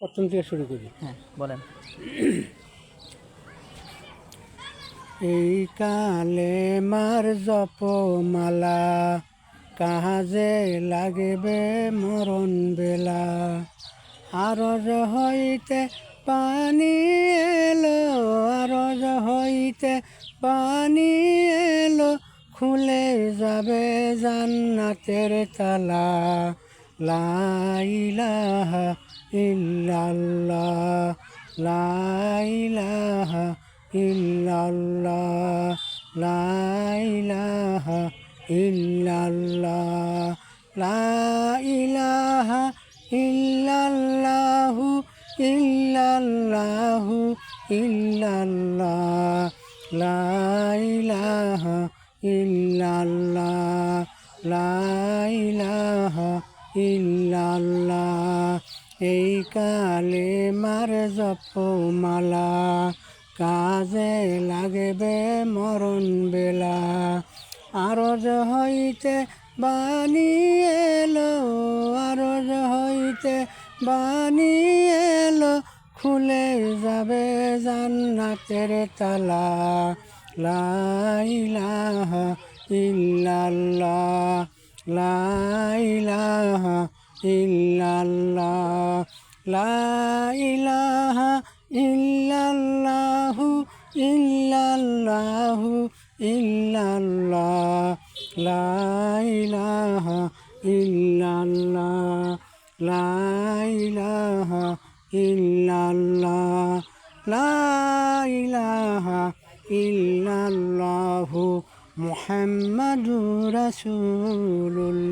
প্রথম থেকে শুরু করি। হ্যাঁ বলেন। এই কালে মার জপমালা, কাজে লাগবে মরণ বেলা। আরজ হইতে পানি এলো, আরজ হইতে পানি এলো, খুলে যাবে জান্নাতের তালা। লা ইলাহা ইল্লাল্লাহ, লা ইলাহা ইল্লাল্লাহ, লা ইলাহা ইল্লাল্লাহ, লা ইলাহা ইল্লাল্লাহু, ইল্লাল্লাহু ইল্লাল্লাহ, লা ইলাহা ইল্লাল্লাহ, লা ইলাহা ইল্লাল্লাহ। এই কালে মার জপমালা, কাজে লাগবে মরণ বেলা। আরজ হইতে বাণী এলো, আরজ হইতে বাণী এলো, খুলে যাবে জান্নাতের তালা। লা ইলাহা ইল্লাল্লাহ, লা ইলাহা ইল্লাল্লাহ, লা ইলাহা ইল্লাল্লাহু, ইল্লাল্লাহু ইল্লাল্লাহ, লা ইলাহা ইল্লাল্লাহ, লা ইলাহা ইল্লাল্লাহ, লা ইলাহা ইল্লাল্লাহু মুহাম্মাদুর রাসূলুল্লাহ।